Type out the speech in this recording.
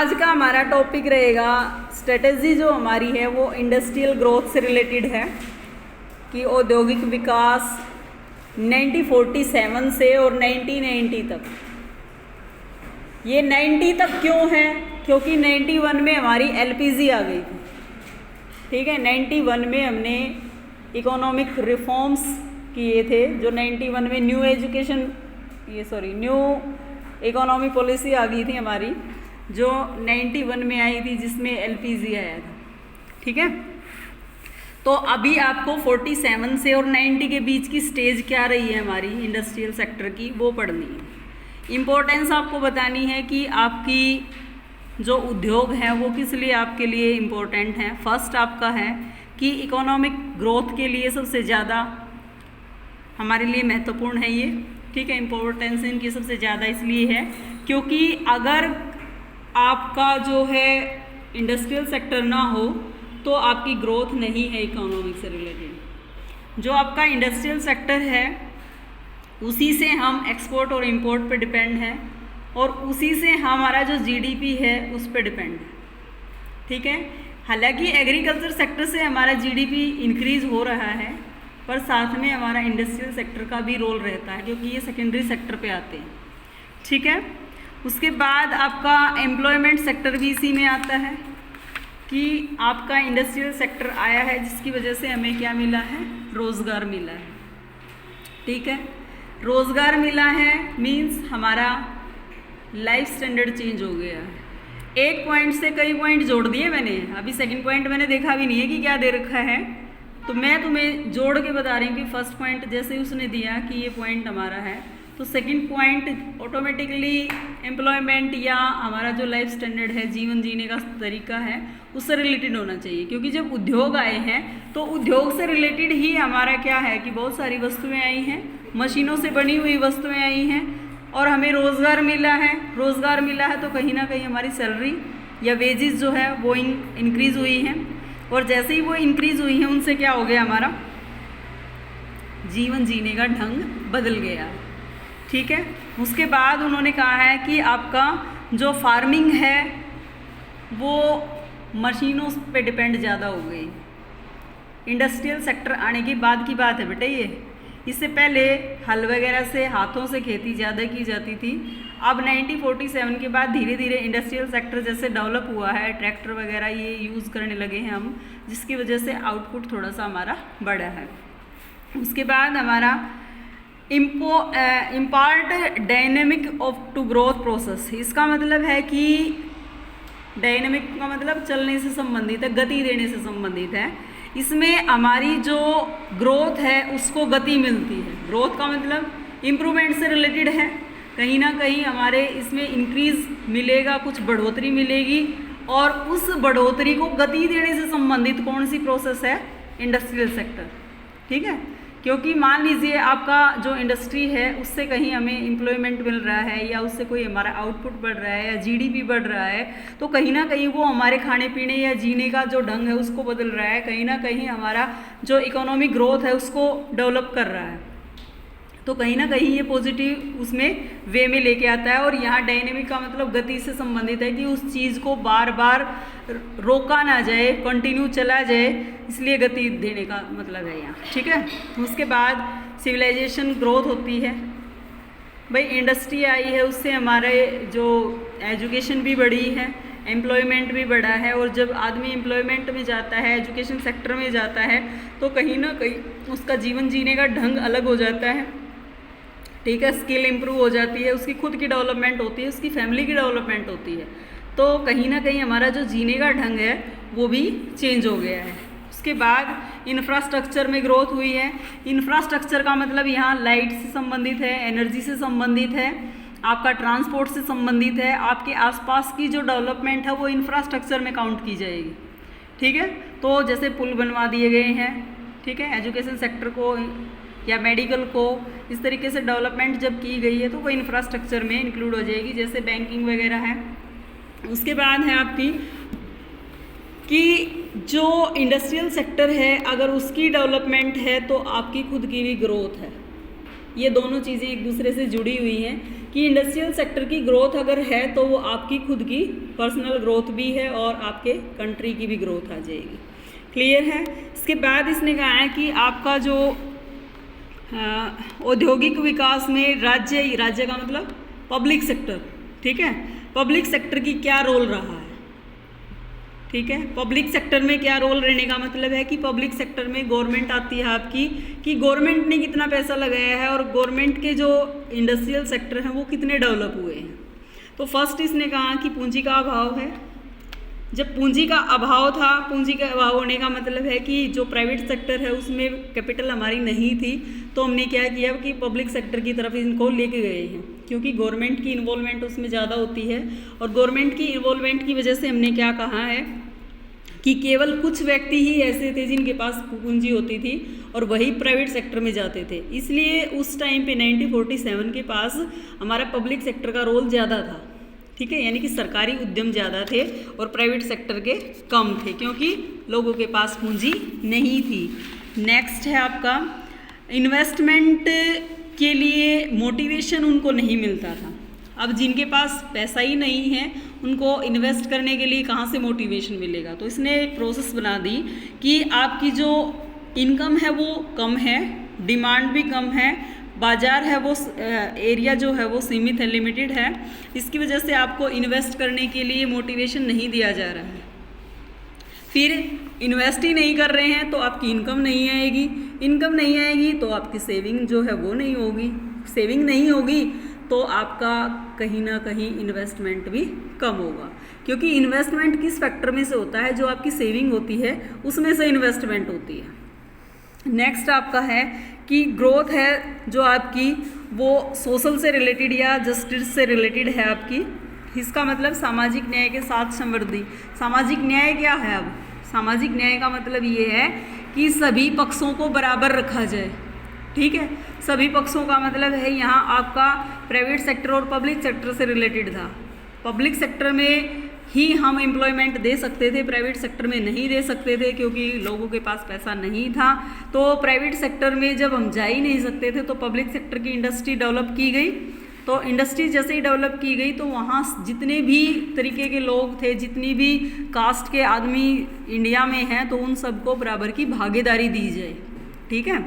आज का हमारा टॉपिक रहेगा स्ट्रेटेजी जो हमारी है वो इंडस्ट्रियल ग्रोथ से रिलेटेड है कि औद्योगिक विकास 1947 से और 1990 तक। ये 90 तक क्यों है? क्योंकि 91 में हमारी एलपीजी आ गई थी। ठीक है, 91 में हमने इकोनॉमिक रिफॉर्म्स किए थे, जो 91 में न्यू इकोनॉमी पॉलिसी आ गई थी हमारी, जो 91 में आई थी, जिसमें एलपीजी आया था। ठीक है, तो अभी आपको 47 से और 90 के बीच की स्टेज क्या रही है हमारी इंडस्ट्रियल सेक्टर की, वो पढ़नी है। इम्पोर्टेंस आपको बतानी है कि आपकी जो उद्योग हैं वो किस लिए आपके लिए इम्पोर्टेंट हैं। फर्स्ट आपका है कि इकोनॉमिक ग्रोथ के लिए सबसे ज़्यादा हमारे लिए महत्वपूर्ण है ये। ठीक है, इम्पोर्टेंस इनकी सबसे ज़्यादा इसलिए है क्योंकि अगर आपका जो है इंडस्ट्रियल सेक्टर ना हो तो आपकी ग्रोथ नहीं है इकोनॉमिक से रिलेटेड। जो आपका इंडस्ट्रियल सेक्टर है उसी से हम एक्सपोर्ट और इंपोर्ट पे डिपेंड हैं और उसी से हमारा जो जीडीपी है उस पे डिपेंड है। ठीक है, हालांकि एग्रीकल्चर सेक्टर से हमारा जीडीपी इंक्रीज़ हो रहा है, पर साथ में हमारा इंडस्ट्रियल सेक्टर का भी रोल रहता है क्योंकि ये सेकेंडरी सेक्टर पे आते हैं। ठीक है, उसके बाद आपका एम्प्लॉयमेंट सेक्टर भी इसी में आता है कि आपका इंडस्ट्रियल सेक्टर आया है जिसकी वजह से हमें क्या मिला है, रोज़गार मिला है। ठीक है, रोज़गार मिला है मीन्स हमारा लाइफ स्टैंडर्ड चेंज हो गया है। एक पॉइंट से कई पॉइंट जोड़ दिए मैंने, अभी सेकंड पॉइंट मैंने देखा भी नहीं है कि क्या दे रखा है, तो मैं तुम्हें जोड़ के बता रही हूँ कि फर्स्ट पॉइंट जैसे उसने दिया कि ये पॉइंट हमारा है तो सेकंड पॉइंट ऑटोमेटिकली एम्प्लॉयमेंट या हमारा जो लाइफ स्टैंडर्ड है, जीवन जीने का तरीका है, उससे रिलेटेड होना चाहिए। क्योंकि जब उद्योग आए हैं तो उद्योग से रिलेटेड ही हमारा क्या है कि बहुत सारी वस्तुएं आई हैं, मशीनों से बनी हुई वस्तुएं आई हैं और हमें रोज़गार मिला है। रोज़गार मिला है तो कहीं ना कहीं हमारी सैलरी या वेजेस जो है वो इंक्रीज़ हुई हैं और जैसे ही वो इंक्रीज़ हुई हैं उनसे क्या हो गया, हमारा जीवन जीने का ढंग बदल गया। ठीक है, उसके बाद उन्होंने कहा है कि आपका जो फार्मिंग है वो मशीनों पे डिपेंड ज़्यादा हो गई। इंडस्ट्रियल सेक्टर आने के बाद की बात है बेटे ये। इससे पहले हल वगैरह से, हाथों से खेती ज़्यादा की जाती थी। अब 1947 के बाद धीरे धीरे इंडस्ट्रियल सेक्टर जैसे डेवलप हुआ है, ट्रैक्टर वगैरह ये यूज़ करने लगे हैं हम, जिसकी वजह से आउटपुट थोड़ा सा हमारा बढ़ा है। उसके बाद हमारा impart dynamic of to growth process. इसका मतलब है कि डायनेमिक का मतलब चलने से संबंधित है, गति देने से संबंधित है। इसमें हमारी जो ग्रोथ है उसको गति मिलती है। ग्रोथ का मतलब इम्प्रूवमेंट से रिलेटेड है, कहीं ना कहीं हमारे इसमें इंक्रीज़ मिलेगा, कुछ बढ़ोतरी मिलेगी और उस बढ़ोतरी को गति देने से संबंधित कौन सी प्रोसेस है, इंडस्ट्रियल सेक्टर। ठीक है, क्योंकि मान लीजिए आपका जो इंडस्ट्री है उससे कहीं हमें एम्प्लॉयमेंट मिल रहा है या उससे कोई हमारा आउटपुट बढ़ रहा है या जीडीपी बढ़ रहा है, तो कहीं ना कहीं वो हमारे खाने पीने या जीने का जो ढंग है उसको बदल रहा है, कहीं ना कहीं हमारा जो इकोनॉमिक ग्रोथ है उसको डेवलप कर रहा है। तो कहीं ना कहीं ये पॉजिटिव उसमें वे में लेके आता है। और यहाँ डायनेमिक का मतलब गति से संबंधित है कि उस चीज़ को बार बार रोका ना जाए, कंटिन्यू चला जाए, इसलिए गति देने का मतलब है यहाँ। ठीक है, उसके बाद सिविलाइजेशन ग्रोथ होती है। भाई इंडस्ट्री आई है उससे हमारे जो एजुकेशन भी बढ़ी है, एम्प्लॉयमेंट भी बढ़ा है और जब आदमी एम्प्लॉयमेंट में जाता है, एजुकेशन सेक्टर में जाता है, तो कहीं ना कहीं उसका जीवन जीने का ढंग अलग हो जाता है। ठीक है, स्किल इम्प्रूव हो जाती है, उसकी खुद की डेवलपमेंट होती है, उसकी फैमिली की डेवलपमेंट होती है, तो कहीं ना कहीं हमारा जो जीने का ढंग है वो भी चेंज हो गया है। उसके बाद इंफ्रास्ट्रक्चर में ग्रोथ हुई है। इंफ्रास्ट्रक्चर का मतलब यहाँ लाइट से संबंधित है, एनर्जी से संबंधित है, आपका ट्रांसपोर्ट से संबंधित है, आपके आसपास की जो डेवलपमेंट है वो इंफ्रास्ट्रक्चर में काउंट की जाएगी। ठीक है, तो जैसे पुल बनवा दिए गए हैं, ठीक है, एजुकेशन सेक्टर को या मेडिकल को इस तरीके से डेवलपमेंट जब की गई है तो वो इंफ्रास्ट्रक्चर में इंक्लूड हो जाएगी, जैसे बैंकिंग वगैरह है। उसके बाद है आपकी कि जो इंडस्ट्रियल सेक्टर है अगर उसकी डेवलपमेंट है तो आपकी खुद की भी ग्रोथ है। ये दोनों चीज़ें एक दूसरे से जुड़ी हुई हैं। कि इंडस्ट्रियल सेक्टर की ग्रोथ अगर है तो वो आपकी खुद की पर्सनल ग्रोथ भी है और आपके कंट्री की भी ग्रोथ आ जाएगी। क्लियर है। इसके बाद इसने कहा है कि आपका जो औद्योगिक विकास में राज्य का मतलब पब्लिक सेक्टर, ठीक है, पब्लिक सेक्टर की क्या रोल रहा है, ठीक है। पब्लिक सेक्टर में क्या रोल रहने का मतलब है कि पब्लिक सेक्टर में गवर्नमेंट आती है आपकी, कि गवर्नमेंट ने कितना पैसा लगाया है और गवर्नमेंट के जो इंडस्ट्रियल सेक्टर हैं वो कितने डेवलप हुए हैं। तो फर्स्ट इसने कहा कि पूंजी का अभाव है। जब पूंजी का अभाव था, पूंजी का अभाव होने का मतलब है कि जो प्राइवेट सेक्टर है उसमें कैपिटल हमारी नहीं थी, तो हमने क्या किया कि पब्लिक सेक्टर की तरफ इनको लेके गए हैं, क्योंकि गवर्नमेंट की इन्वॉल्वमेंट उसमें ज़्यादा होती है। और गवर्नमेंट की इन्वॉल्वमेंट की वजह से हमने क्या कहा है कि केवल कुछ व्यक्ति ही ऐसे थे जिनके पास पूंजी होती थी और वही प्राइवेट सेक्टर में जाते थे। इसलिए उस टाइम पे 1947 के पास हमारा पब्लिक सेक्टर का रोल ज़्यादा था, ठीक है, यानी कि सरकारी उद्यम ज़्यादा थे और प्राइवेट सेक्टर के कम थे, क्योंकि लोगों के पास पूंजी नहीं थी। नेक्स्ट है आपका इन्वेस्टमेंट के लिए मोटिवेशन उनको नहीं मिलता था। अब जिनके पास पैसा ही नहीं है उनको इन्वेस्ट करने के लिए कहाँ से मोटिवेशन मिलेगा। तो इसने एक प्रोसेस बना दी कि आपकी जो इनकम है वो कम है, डिमांड भी कम है, बाज़ार है वो एरिया जो है वो सीमित है, लिमिटेड है। इसकी वजह से आपको इन्वेस्ट करने के लिए मोटिवेशन नहीं दिया जा रहा है। फिर इन्वेस्ट ही नहीं कर रहे हैं तो आपकी इनकम नहीं आएगी, इनकम नहीं आएगी तो आपकी सेविंग जो है वो नहीं होगी, सेविंग नहीं होगी तो आपका कहीं ना कहीं इन्वेस्टमेंट भी कम होगा, क्योंकि इन्वेस्टमेंट किस फैक्टर में से होता है, जो आपकी सेविंग होती है उसमें से इन्वेस्टमेंट होती है। नेक्स्ट आपका है कि ग्रोथ है जो आपकी वो सोशल से रिलेटेड या जस्टिस से रिलेटेड है आपकी। इसका मतलब सामाजिक न्याय के साथ समृद्धि। सामाजिक न्याय क्या है? अब सामाजिक न्याय का मतलब ये है कि सभी पक्षों को बराबर रखा जाए, ठीक है। सभी पक्षों का मतलब है यहाँ आपका प्राइवेट सेक्टर और पब्लिक सेक्टर से रिलेटेड था। पब्लिक सेक्टर में ही हम एम्प्लॉयमेंट दे सकते थे, प्राइवेट सेक्टर में नहीं दे सकते थे क्योंकि लोगों के पास पैसा नहीं था। तो प्राइवेट सेक्टर में जब हम जा ही नहीं सकते थे तो पब्लिक सेक्टर की इंडस्ट्री डेवलप की गई। तो इंडस्ट्री जैसे ही डेवलप की गई तो वहाँ जितने भी तरीके के लोग थे, जितनी भी कास्ट के आदमी इंडिया में हैं, तो उन सबको बराबर की भागीदारी दी जाए, ठीक है।